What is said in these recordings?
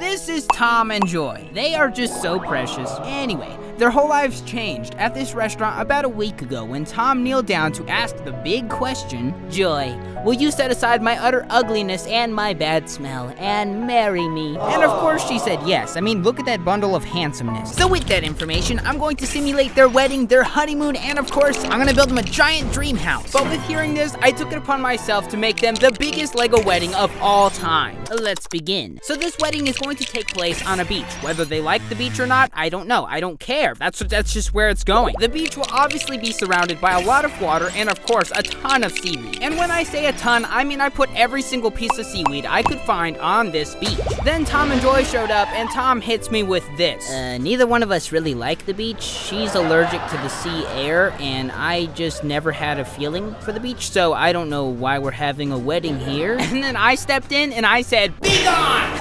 This is Tom and Joy. They are just so precious. Anyway, their whole lives changed at this restaurant about a week ago when Tom kneeled down to ask the big question, Joy, will you set aside my utter ugliness and my bad smell and marry me? And of course she said yes. I mean, look at that bundle of handsomeness. So with that information, I'm going to simulate their wedding, their honeymoon, and of course, I'm gonna build them a giant dream house. But with hearing this, I took it upon myself to make them the biggest Lego wedding of all time. Let's begin. So this wedding is going to take place on a beach. Whether they like the beach or not, I don't know. I don't care. That's just where it's going. The beach will obviously be surrounded by a lot of water and of course a ton of seaweed. And when I say a ton, I mean I put every single piece of seaweed I could find on this beach. Then Tom and Joy showed up and Tom hits me with this. Neither one of us really like the beach. She's allergic to the sea air and I just never had a feeling for the beach, so I don't know why we're having a wedding here. And then I stepped in and I said, be gone!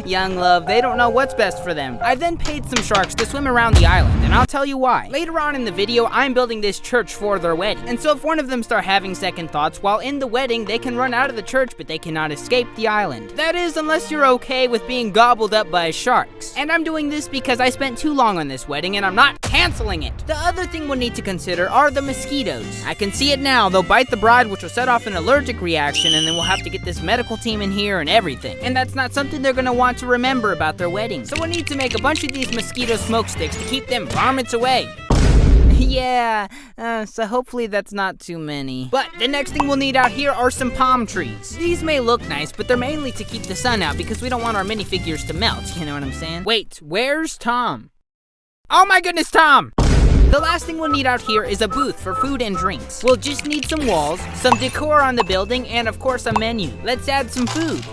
Young love, they don't know what's best for them. I then paid some sharks to swim around the island, and I'll tell you why. Later on in the video, I'm building this church for their wedding. And so if one of them start having second thoughts while in the wedding, they can run out of the church, but they cannot escape the island. That is, unless you're okay with being gobbled up by sharks. And I'm doing this because I spent too long on this wedding, and I'm not canceling it. The other thing we'll need to consider are the mosquitoes. I can see it now. They'll bite the bride, which will set off an allergic reaction, and then we'll have to get this medical team in here and everything. And that's not something they're gonna want to remember about their wedding. So we'll need to make a bunch of these mosquito smoke sticks to keep them varmints away. Yeah, so hopefully that's not too many. But the next thing we'll need out here are some palm trees. These may look nice, but they're mainly to keep the sun out because we don't want our minifigures to melt, you know what I'm saying? Wait, where's Tom? Oh my goodness, Tom! The last thing we'll need out here is a booth for food and drinks. We'll just need some walls, some decor on the building, and of course a menu. Let's add some food.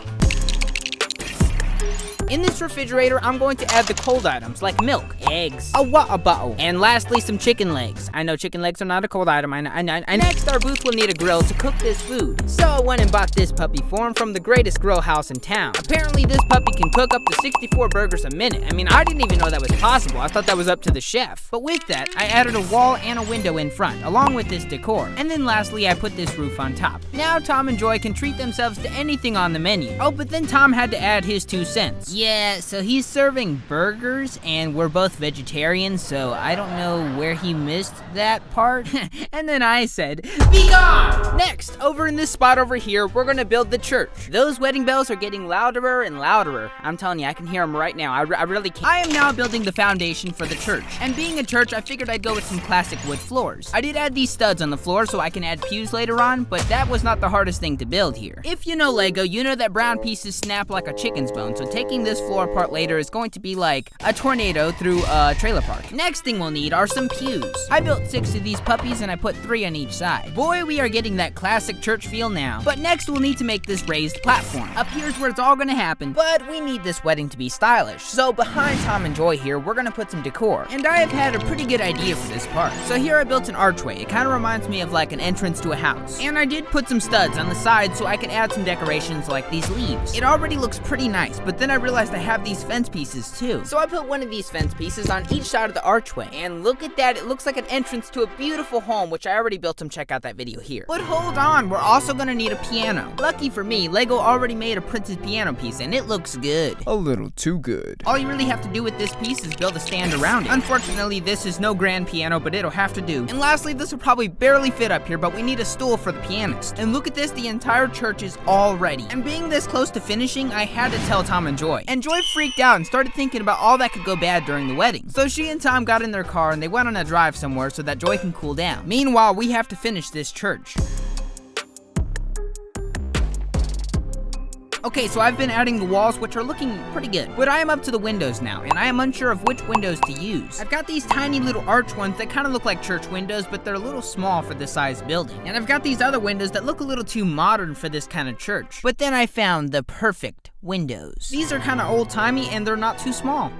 In this refrigerator, I'm going to add the cold items like milk, eggs, a water bottle, and lastly, some chicken legs. I know chicken legs are not a cold item. Next, our booth will need a grill to cook this food. So I went and bought this puppy form from the greatest grill house in town. Apparently, this puppy can cook up to 64 burgers a minute. I mean, I didn't even know that was possible. I thought that was up to the chef. But with that, I added a wall and a window in front, along with this decor. And then lastly, I put this roof on top. Now, Tom and Joy can treat themselves to anything on the menu. Oh, but then Tom had to add his 2 cents. Yeah, so he's serving burgers and we're both vegetarians, so I don't know where he missed that part. And then I said, be gone! Next, over in this spot over here, we're gonna build the church. Those wedding bells are getting louder and louder. I'm telling you, I can hear them right now. I really can't. I am now building the foundation for the church. And being a church, I figured I'd go with some classic wood floors. I did add these studs on the floor so I can add pews later on, but that was not the hardest thing to build here. If you know Lego, you know that brown pieces snap like a chicken's bone, so taking this floor apart later is going to be like a tornado through a trailer park. Next thing we'll need are some pews. I built 6 of these puppies and I put 3 on each side. Boy, we are getting that classic church feel now. But next we'll need to make this raised platform. Up here's where it's all gonna happen, but we need this wedding to be stylish. So behind Tom and Joy here, we're gonna put some decor. And I have had a pretty good idea for this part. So here I built an archway. It kind of reminds me of like an entrance to a house. And I did put some studs on the side so I could add some decorations like these leaves. It already looks pretty nice, but then I realized I have these fence pieces too. So I put one of these fence pieces on each side of the archway. And look at that, it looks like an entrance to a beautiful home, which I already built them. Check out that video here. But hold on, we're also gonna need a piano. Lucky for me, Lego already made a printed piano piece and it looks good. A little too good. All you really have to do with this piece is build a stand around it. Unfortunately, this is no grand piano, but it'll have to do. And lastly, this will probably barely fit up here, but we need a stool for the pianist. And look at this, the entire church is all ready. And being this close to finishing, I had to tell Tom and Joy. And Joy freaked out and started thinking about all that could go bad during the wedding. So she and Tom got in their car and they went on a drive somewhere so that Joy can cool down. Meanwhile, we have to finish this church. Okay, so I've been adding the walls, which are looking pretty good. But I am up to the windows now, and I am unsure of which windows to use. I've got these tiny little arch ones that kind of look like church windows, but they're a little small for this size building. And I've got these other windows that look a little too modern for this kind of church. But then I found the perfect windows. These are kind of old-timey, and they're not too small.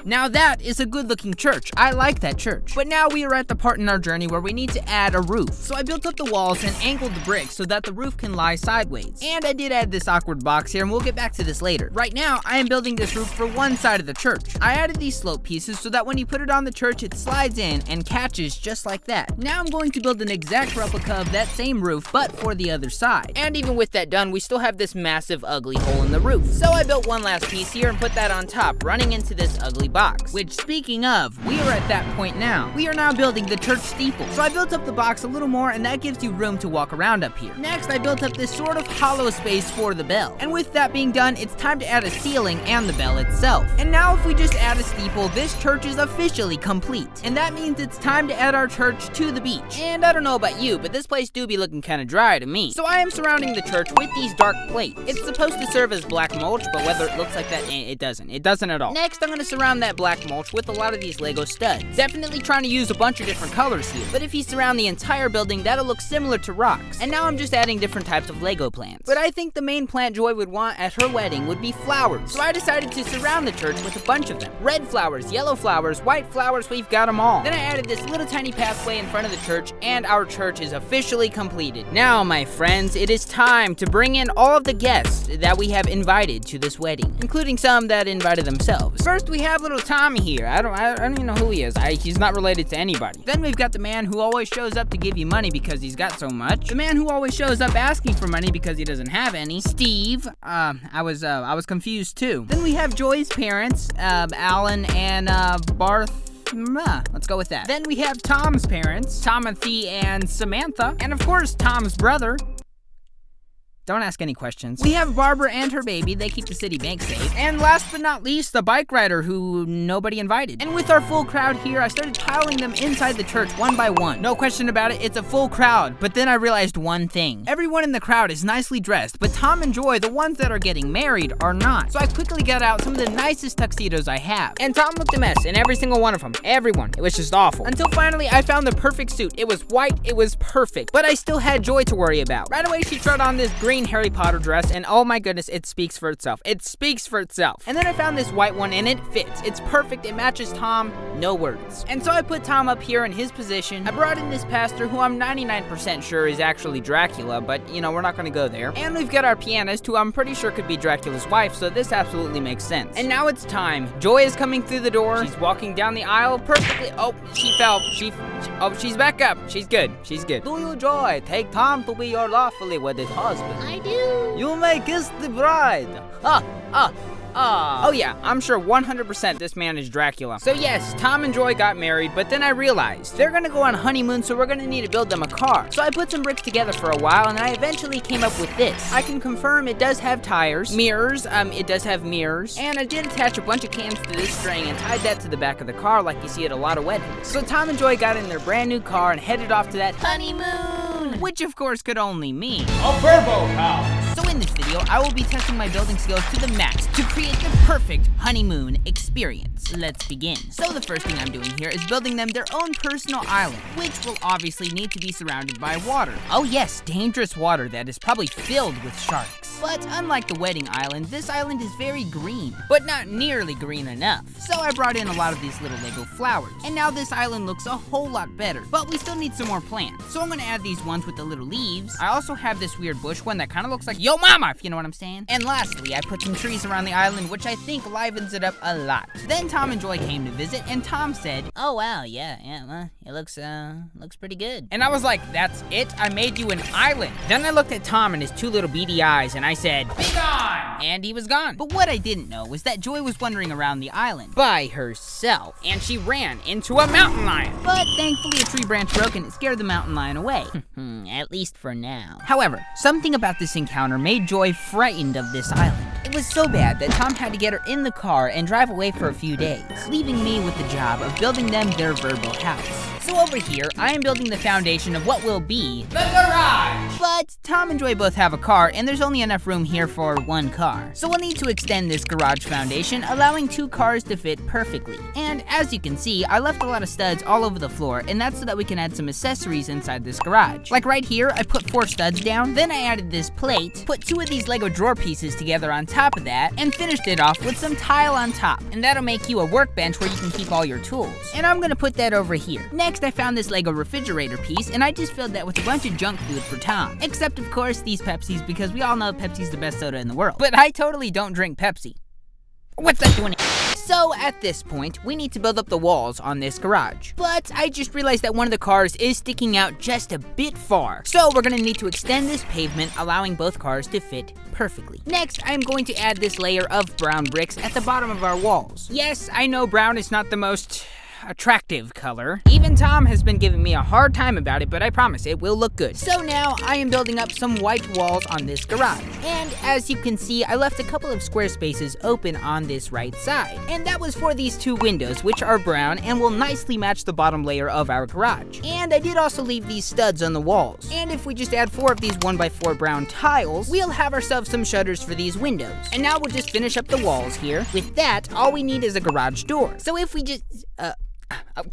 Now that is a good-looking church. I like that church. But now we are at the part in our journey where we need to add a roof. So I built up the walls and angled the bricks so that the roof can lie sideways. And I did add this awkward box here, and we'll get back to this later. Right now, I am building this roof for one side of the church. I added these slope pieces so that when you put it on the church, it slides in and catches just like that. Now I'm going to build an exact replica of that same roof, but for the other side. And even with that done, we still have this massive ugly hole in the roof. So I built one last piece here and put that on top, running into this ugly box. Which, speaking of, we are at that point now. We are now building the church steeple. So I built up the box a little more, and that gives you room to walk around up here. Next, I built up this sort of hollow space for the bell. And with that being done, it's time to add a ceiling and the bell itself. And now if we just add a steeple, this church is officially complete. And that means it's time to add our church to the beach. And I don't know about you, but this place do be looking kind of dry to me. So I am surrounding the church with these dark plates. It's supposed to serve as black mulch, but whether it looks like that, it doesn't. It doesn't at all. Next, I'm gonna surround that black mulch with a lot of these Lego studs. Definitely trying to use a bunch of different colors here, but if you surround the entire building, that'll look similar to rocks. And now I'm just adding different types of Lego plants. But I think the main plant Joy would want at her wedding would be flowers. So I decided to surround the church with a bunch of them. Red flowers, yellow flowers, white flowers, we've got them all. Then I added this little tiny pathway in front of the church, and our church is officially completed. Now, my friends, it is time to bring in all of the guests that we have invited to this wedding, including some that invited themselves. First, we have little Tommy here. I don't even know who he is. He's not related to anybody. Then we've got the man who always shows up to give you money because he's got so much. The man who always shows up asking for money because he doesn't have any. Steve. I was confused too. Then we have Joy's parents, Alan and Barth. Let's go with that. Then we have Tom's parents, Timothy and Samantha, and of course Tom's brother. Don't ask any questions. We have Barbara and her baby. They keep the city bank safe. And last but not least, the bike rider who nobody invited. And with our full crowd here, I started piling them inside the church one by one. No question about it, it's a full crowd. But then I realized one thing. Everyone in the crowd is nicely dressed, but Tom and Joy, the ones that are getting married, are not. So I quickly got out some of the nicest tuxedos I have. And Tom looked a mess in every single one of them. Everyone. It was just awful. Until finally, I found the perfect suit. It was white, it was perfect. But I still had Joy to worry about. Right away, she tried on this green Harry Potter dress, and oh my goodness, it speaks for itself. It speaks for itself. And then I found this white one, and it fits. It's perfect. It matches Tom. No words. And so I put Tom up here in his position. I brought in this pastor who I'm 99% sure is actually Dracula, but you know, we're not gonna go there. And we've got our pianist who I'm pretty sure could be Dracula's wife, so this absolutely makes sense. And now it's time. Joy is coming through the door. She's walking down the aisle perfectly. Oh, she fell. She's back up. She's good. She's good. Do you, Joy, take Tom to be your lawfully wedded husband? I do. You may kiss the bride. Oh yeah, I'm sure 100% this man is Dracula. So yes, Tom and Joy got married, but then I realized they're gonna go on honeymoon, so we're gonna need to build them a car. So I put some bricks together for a while, and I eventually came up with this. I can confirm it does have tires, mirrors, it does have mirrors, and I did attach a bunch of cans to this string and tied that to the back of the car like you see at a lot of weddings. So Tom and Joy got in their brand new car and headed off to that honeymoon, which of course could only mean a verbo house. So in this video, I will be testing my building skills to the max to create the perfect honeymoon experience. Let's begin. So the first thing I'm doing here is building them their own personal island, which will obviously need to be surrounded by water. Oh yes, dangerous water that is probably filled with sharks. But unlike the wedding island, this island is very green, but not nearly green enough. So I brought in a lot of these little Lego flowers, and now this island looks a whole lot better. But we still need some more plants, so I'm gonna add these ones with the little leaves. I also have this weird bush one that kind of looks like Yo Mama, if you know what I'm saying. And lastly, I put some trees around the island, which I think livens it up a lot. Then Tom and Joy came to visit, and Tom said, "Oh wow, yeah, well, it looks pretty good." And I was like, "That's it? I made you an island." Then I looked at Tom and his two little beady eyes, and I said, "Be gone!" And he was gone. But what I didn't know was that Joy was wandering around the island by herself, and she ran into a mountain lion. But thankfully, a tree branch broke, and it scared the mountain lion away. At least for now. However, something about this encounter made Joy frightened of this island. It was so bad that Tom had to get her in the car and drive away for a few days, leaving me with the job of building them their verbo house. So over here, I am building the foundation of what will be the garage. But Tom and Joy both have a car, and there's only enough room here for one car. So we'll need to extend this garage foundation, allowing 2 cars to fit perfectly. And as you can see, I left a lot of studs all over the floor, and that's so that we can add some accessories inside this garage. Like right here, I put 4 studs down, then I added this plate, put 2 of these Lego drawer pieces together on top of that, and finished it off with some tile on top. And that'll make you a workbench where you can keep all your tools. And I'm gonna put that over here. Next, I found this Lego refrigerator piece, and I just filled that with a bunch of junk food for Tom. Except, of course, these Pepsis, because we all know Pepsi's the best soda in the world. But I totally don't drink Pepsi. What's that doing? So at this point, we need to build up the walls on this garage. But I just realized that one of the cars is sticking out just a bit far. So we're gonna need to extend this pavement, allowing both cars to fit perfectly. Next, I'm going to add this layer of brown bricks at the bottom of our walls. Yes, I know brown is not the most attractive color. Even Tom has been giving me a hard time about it, but I promise it will look good. So now I am building up some white walls on this garage. And as you can see, I left a couple of square spaces open on this right side. And that was for these 2 windows, which are brown and will nicely match the bottom layer of our garage. And I did also leave these studs on the walls. And if we just add 4 of these 1x4 brown tiles, we'll have ourselves some shutters for these windows. And now we'll just finish up the walls here. With that, all we need is a garage door. So if we just, oh,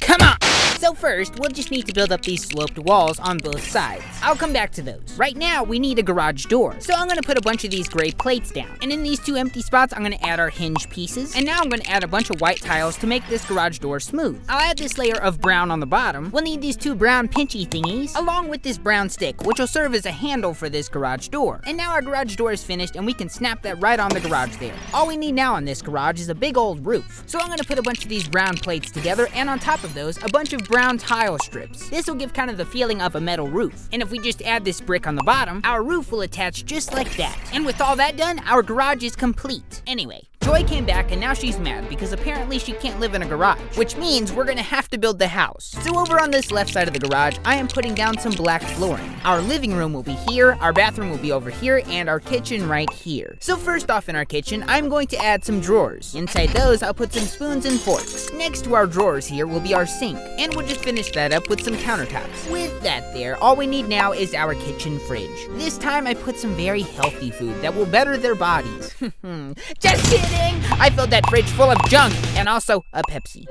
come on! So first, we'll just need to build up these sloped walls on both sides. I'll come back to those. Right now, we need a garage door. So I'm gonna put a bunch of these gray plates down. And in these 2 empty spots, I'm gonna add our hinge pieces. And now I'm gonna add a bunch of white tiles to make this garage door smooth. I'll add this layer of brown on the bottom. We'll need these 2 brown pinchy thingies, along with this brown stick, which will serve as a handle for this garage door. And now our garage door is finished, and we can snap that right on the garage there. All we need now on this garage is a big old roof. So I'm gonna put a bunch of these brown plates together, and on top of those, a bunch of brown tile strips. This will give kind of the feeling of a metal roof. And if we just add this brick on the bottom, our roof will attach just like that. And with all that done, our garage is complete. Anyway, Joy came back and now she's mad because apparently she can't live in a garage, which means we're gonna have to build the house. So over on this left side of the garage, I am putting down some black flooring. Our living room will be here, our bathroom will be over here, and our kitchen right here. So first off in our kitchen, I'm going to add some drawers. Inside those, I'll put some spoons and forks. Next to our drawers here will be our sink, and we'll just finish that up with some countertops. With that there, all we need now is our kitchen fridge. This time I put some very healthy food that will better their bodies. Just kidding! I filled that fridge full of junk and also a Pepsi.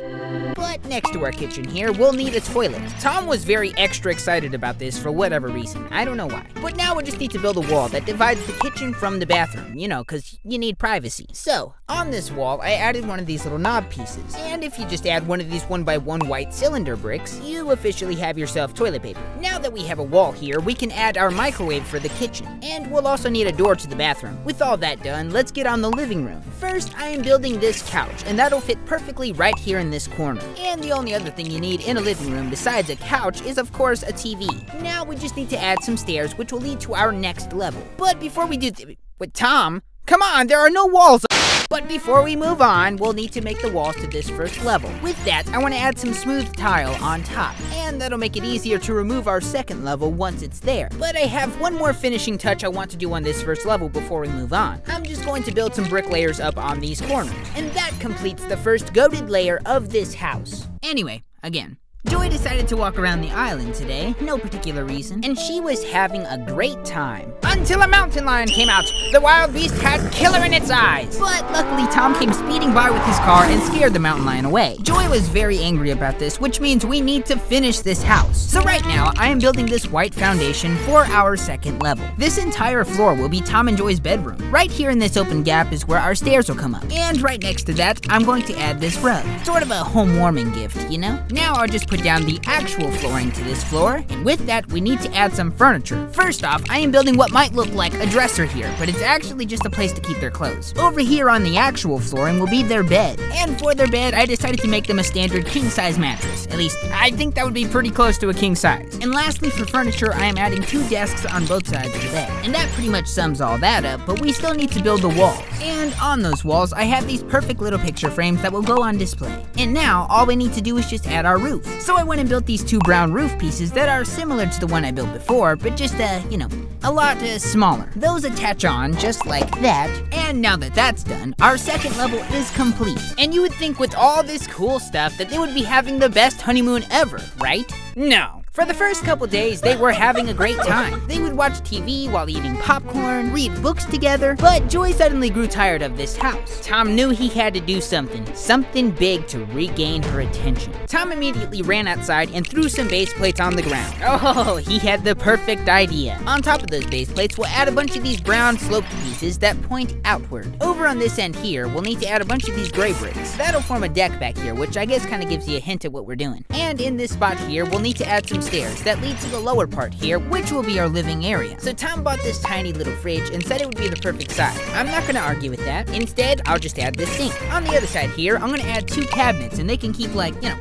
But next to our kitchen here, we'll need a toilet. Tom was very extra excited about this for whatever reason. I don't know why. But now we just need to build a wall that divides the kitchen from the bathroom, you know, because you need privacy. So, on this wall, I added one of these little knob pieces. And if you just add one of these 1x1 white cylinder bricks, you officially have yourself toilet paper. Now that we have a wall here, we can add our microwave for the kitchen. And we'll also need a door to the bathroom. With all that done, let's get on the living room. First, I am building this couch, and that'll fit perfectly right here in this corner. And the only other thing you need in a living room besides a couch is, of course, a TV. Now we just need to add some stairs, which will lead to our next level. But before we do with Tom, come on, there are no walls. But before we move on, we'll need to make the walls to this first level. With that, I want to add some smooth tile on top, and that'll make it easier to remove our second level once it's there. But I have one more finishing touch I want to do on this first level before we move on. I'm just going to build some brick layers up on these corners, and that completes the first goated layer of this house. Anyway, again, Joy decided to walk around the island today, no particular reason, and she was having a great time. Until a mountain lion came out. The wild beast had killer in its eyes. But luckily, Tom came speeding by with his car and scared the mountain lion away. Joy was very angry about this, which means we need to finish this house. So right now, I am building this white foundation for our second level. This entire floor will be Tom and Joy's bedroom. Right here in this open gap is where our stairs will come up. And right next to that, I'm going to add this rug. Sort of a home warming gift, you know? Now I'll just put down the actual flooring to this floor, and with that we need to add some furniture. First off, I am building what might look like a dresser here, but it's actually just a place to keep their clothes. Over here on the actual flooring will be their bed, and for their bed I decided to make them a standard king-size mattress. At least, I think that would be pretty close to a king size. And lastly, for furniture, I am adding 2 desks on both sides of the bed. And that pretty much sums all that up, but we still need to build the walls. And on those walls, I have these perfect little picture frames that will go on display. And now, all we need to do is just add our roof. So I went and built these 2 brown roof pieces that are similar to the one I built before, but just, a lot smaller. Those attach on just like that. And now that that's done, our second level is complete. And you would think with all this cool stuff that they would be having the best honeymoon ever, right? No. For the first couple days, they were having a great time. They would watch TV while eating popcorn, read books together, but Joy suddenly grew tired of this house. Tom knew he had to do something big to regain her attention. Tom immediately ran outside and threw some base plates on the ground. Oh, he had the perfect idea. On top of those base plates, we'll add a bunch of these brown sloped pieces that point outward. Over on this end here, we'll need to add a bunch of these gray bricks. That'll form a deck back here, which I guess kind of gives you a hint at what we're doing. And in this spot here, we'll need to add some stairs that lead to the lower part here, which will be our living area. So Tom bought this tiny little fridge and said it would be the perfect size. I'm not gonna argue with that. Instead, I'll just add this sink. On the other side here, I'm gonna add 2 cabinets and they can keep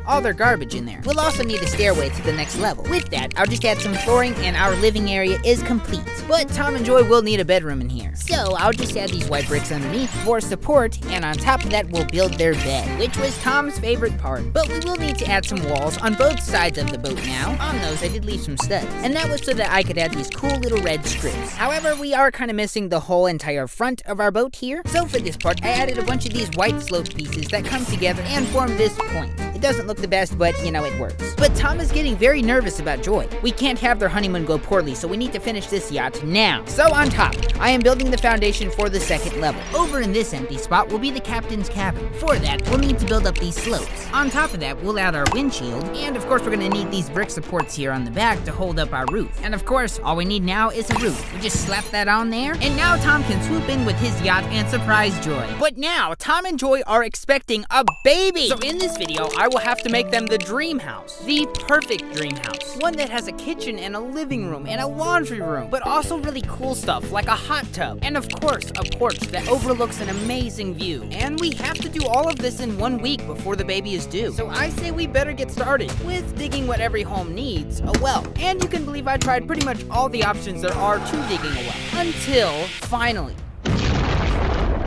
all their garbage in there. We'll also need a stairway to the next level. With that, I'll just add some flooring and our living area is complete. But Tom and Joy will need a bedroom in here. So I'll just add these white bricks underneath for support, and on top of that, we'll build their bed, which was Tom's favorite part. But we will need to add some walls on both sides of the boat now. On those, I did leave some studs, and that was so that I could add these cool little red strips. However, we are kind of missing the whole entire front of our boat here. So for this part, I added a bunch of these white sloped pieces that come together and form this point. It doesn't look the best, but it works. But Tom is getting very nervous about Joy. We can't have their honeymoon go poorly, so we need to finish this yacht now. So on top, I am building the foundation for the second level. Over in this empty spot will be the captain's cabin. For that, we'll need to build up these slopes. On top of that, we'll add our windshield, and of course we're gonna need these brick supports here on the back to hold up our roof. And of course, all we need now is a roof. We just slap that on there, and now Tom can swoop in with his yacht and surprise Joy. But now, Tom and Joy are expecting a baby! So in this video, I will have to make them the dream house. The perfect dream house. One that has a kitchen and a living room and a laundry room, but also really cool stuff like a hot tub. And of course, a porch that overlooks an amazing view. And we have to do all of this in 1 week before the baby is due. So I say we better get started with digging what every home needs, a well. And you can believe I tried pretty much all the options there are to digging a well. Until, finally.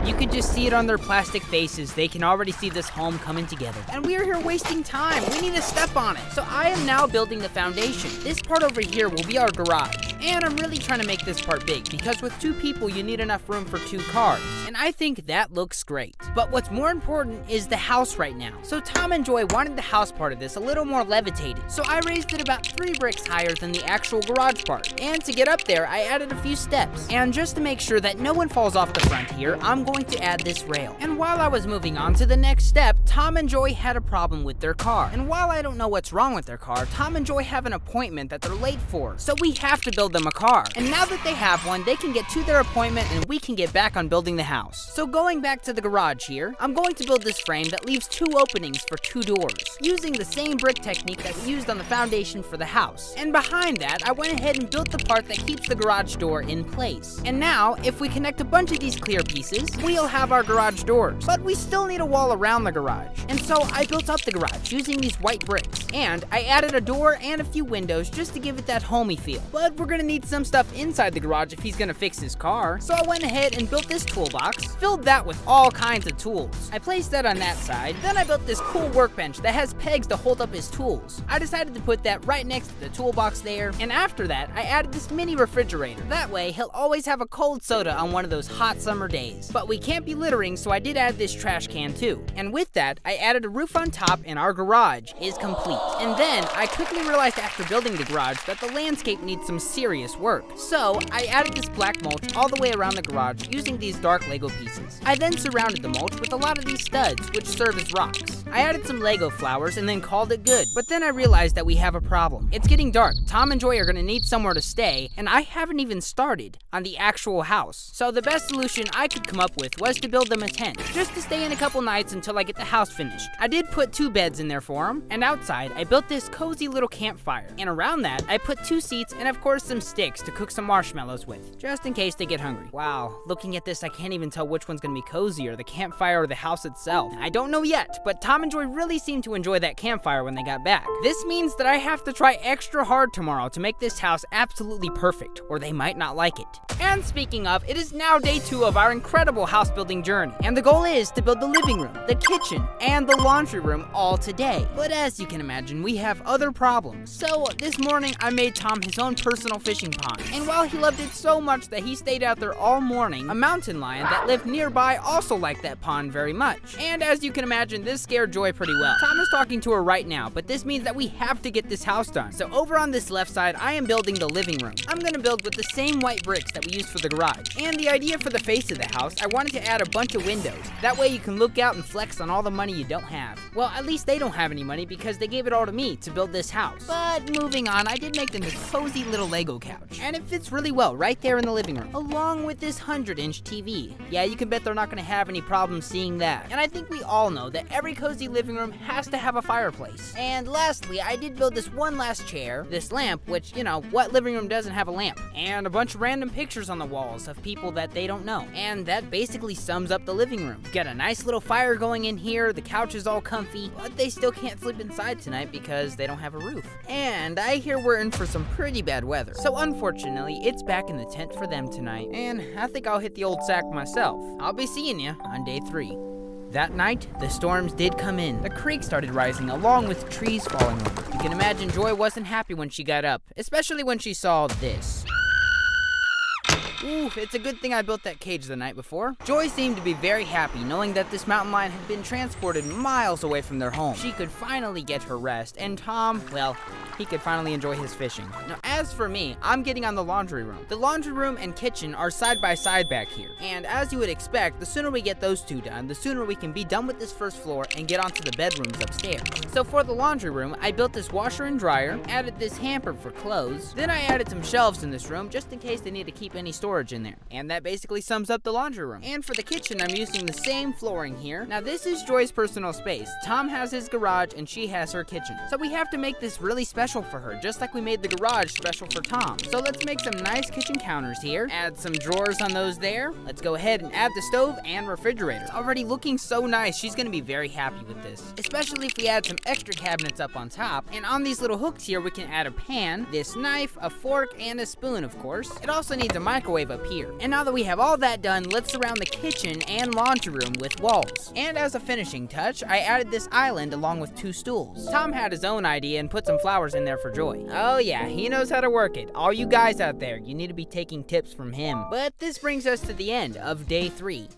You could just see it on their plastic faces. They can already see this home coming together. And we are here wasting time. We need to step on it. So I am now building the foundation. This part over here will be our garage. And I'm really trying to make this part big because with 2 people, you need enough room for 2 cars. And I think that looks great. But what's more important is the house right now. So Tom and Joy wanted the house part of this a little more levitated. So I raised it about 3 bricks higher than the actual garage part. And to get up there, I added a few steps. And just to make sure that no one falls off the front here, I'm going to add this rail. And while I was moving on to the next step, Tom and Joy had a problem with their car. And while I don't know what's wrong with their car, Tom and Joy have an appointment that they're late for. So we have to build them a car. And now that they have one, they can get to their appointment and we can get back on building the house. So going back to the garage here, I'm going to build this frame that leaves 2 openings for 2 doors, using the same brick technique that we used on the foundation for the house. And behind that, I went ahead and built the part that keeps the garage door in place. And now, if we connect a bunch of these clear pieces, we'll have our garage doors. But we still need a wall around the garage. And so I built up the garage using these white bricks. And I added a door and a few windows just to give it that homey feel. But we're gonna need some stuff inside the garage if he's gonna fix his car. So I went ahead and built this toolbox, filled that with all kinds of tools. I placed that on that side. Then I built this cool workbench that has pegs to hold up his tools. I decided to put that right next to the toolbox there. And after that, I added this mini refrigerator. That way, he'll always have a cold soda on one of those hot summer days. But we can't be littering, so I did add this trash can too. And with that, I added a roof on top and our garage is complete. And then I quickly realized after building the garage that the landscape needs some serious work. So I added this black mulch all the way around the garage using these dark Lego pieces. I then surrounded the mulch with a lot of these studs, which serve as rocks. I added some Lego flowers and then called it good. But then I realized that we have a problem. It's getting dark. Tom and Joy are gonna need somewhere to stay, and I haven't even started on the actual house. So the best solution I could come up with was to build them a tent, just to stay in a couple nights until I get the house finished. I did put 2 beds in there for them, and outside I built this cozy little campfire. And around that, I put 2 seats and of course some sticks to cook some marshmallows with, just in case they get hungry. Wow, looking at this, I can't even tell which one's gonna be cozier, the campfire or the house itself. I don't know yet, but Tom Tom and Joy really seemed to enjoy that campfire when they got back. This means that I have to try extra hard tomorrow to make this house absolutely perfect, or they might not like it. And speaking of, it is now day 2 of our incredible house building journey, and the goal is to build the living room, the kitchen, and the laundry room all today. But as you can imagine, we have other problems. So this morning, I made Tom his own personal fishing pond, and while he loved it so much that he stayed out there all morning, a mountain lion that lived nearby also liked that pond very much. And as you can imagine, this scared Joy pretty well. Tom is talking to her right now, but this means that we have to get this house done. So over on this left side, I am building the living room. I'm gonna build with the same white bricks that we used for the garage. And the idea for the face of the house, I wanted to add a bunch of windows. That way you can look out and flex on all the money you don't have. Well, at least they don't have any money because they gave it all to me to build this house. But moving on, I did make them this cozy little Lego couch. And it fits really well right there in the living room, along with this 100-inch TV. Yeah, you can bet they're not gonna have any problems seeing that. And I think we all know that every cozy living room has to have a fireplace. And lastly, I did build this one last chair, this lamp, which, you know, what living room doesn't have a lamp? And a bunch of random pictures on the walls of people that they don't know. And that basically sums up the living room. Got a nice little fire going in here, the couch is all comfy, but they still can't sleep inside tonight because they don't have a roof. And I hear we're in for some pretty bad weather. So unfortunately, it's back in the tent for them tonight. And I think I'll hit the old sack myself. I'll be seeing you on day 3. That night, the storms did come in. The creek started rising along with trees falling over. You can imagine Joy wasn't happy when she got up, especially when she saw this. Ooh, it's a good thing I built that cage the night before. Joy seemed to be very happy knowing that this mountain lion had been transported miles away from their home. She could finally get her rest, and Tom, well, he could finally enjoy his fishing. Now, as for me, I'm getting on the laundry room. The laundry room and kitchen are side by side back here. And as you would expect, the sooner we get those two done, the sooner we can be done with this first floor and get onto the bedrooms upstairs. So for the laundry room, I built this washer and dryer, added this hamper for clothes, then I added some shelves in this room just in case they need to keep any storage in there. And that basically sums up the laundry room. And for the kitchen, I'm using the same flooring here. Now this is Joy's personal space. Tom has his garage and she has her kitchen. So we have to make this really special for her, just like we made the garage special for Tom. So let's make some nice kitchen counters here. Add some drawers on those there. Let's go ahead and add the stove and refrigerator. It's already looking so nice. She's gonna be very happy with this, especially if we add some extra cabinets up on top. And on these little hooks here, we can add a pan, this knife, a fork, and a spoon, of course. It also needs a microwave up here. And now that we have all that done, let's surround the kitchen and laundry room with walls. And as a finishing touch, I added this island along with 2 stools. Tom had his own idea and put some flowers in there for Joy. Oh yeah, he knows how to work it. All you guys out there, you need to be taking tips from him. But this brings us to the end of day 3.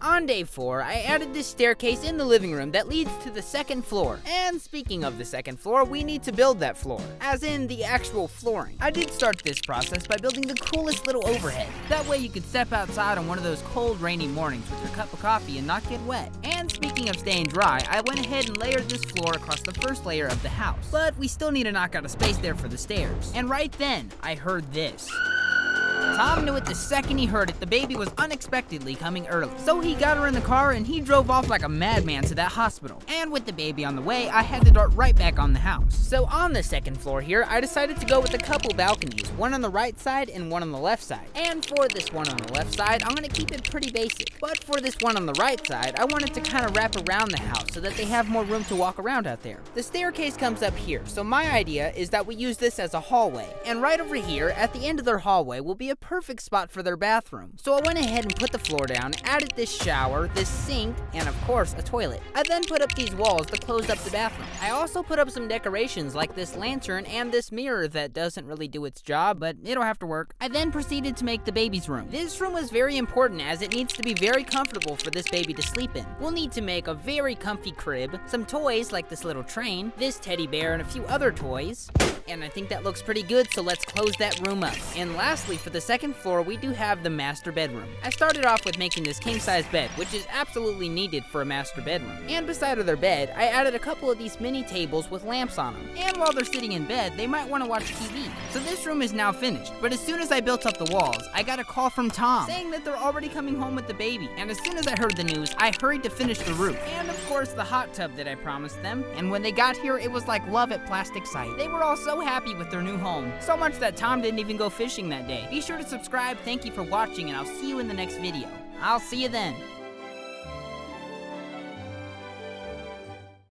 On day 4, I added this staircase in the living room that leads to the 2nd floor. And speaking of the 2nd floor, we need to build that floor, as in the actual flooring. I did start this process by building the coolest little overhead. That way you could step outside on one of those cold, rainy mornings with your cup of coffee and not get wet. And speaking of staying dry, I went ahead and layered this floor across the first layer of the house. But we still need to knock out a space there for the stairs. And right then, I heard this. Tom knew it the second he heard it. The baby was unexpectedly coming early. So he got her in the car and he drove off like a madman to that hospital. And with the baby on the way, I had to dart right back on the house. So on the 2nd floor here, I decided to go with a couple balconies, one on the right side and one on the left side. And for this one on the left side, I'm gonna keep it pretty basic. But for this one on the right side, I wanted to kind of wrap around the house so that they have more room to walk around out there. The staircase comes up here, so my idea is that we use this as a hallway. And right over here, at the end of their hallway, will be a perfect spot for their bathroom. So I went ahead and put the floor down, added this shower, this sink, and of course a toilet. I then put up these walls that closed up the bathroom. I also put up some decorations like this lantern and this mirror that doesn't really do its job, but it'll have to work. I then proceeded to make the baby's room. This room was very important as it needs to be very comfortable for this baby to sleep in. We'll need to make a very comfy crib, some toys like this little train, this teddy bear, and a few other toys. And I think that looks pretty good, so let's close that room up. And lastly, for the 2nd floor, we do have the master bedroom. I started off with making this king-size bed, which is absolutely needed for a master bedroom. And beside of their bed, I added a couple of these mini tables with lamps on them. And while they're sitting in bed, they might want to watch TV. So this room is now finished. But as soon as I built up the walls, I got a call from Tom saying that they're already coming home with the baby. And as soon as I heard the news, I hurried to finish the roof. And of course, the hot tub that I promised them. And when they got here, it was like love at plastic sight. They were all so happy with their new home. So much that Tom didn't even go fishing that day. Be sure to subscribe. Thank you for watching, and I'll see you in the next video. I'll see you then.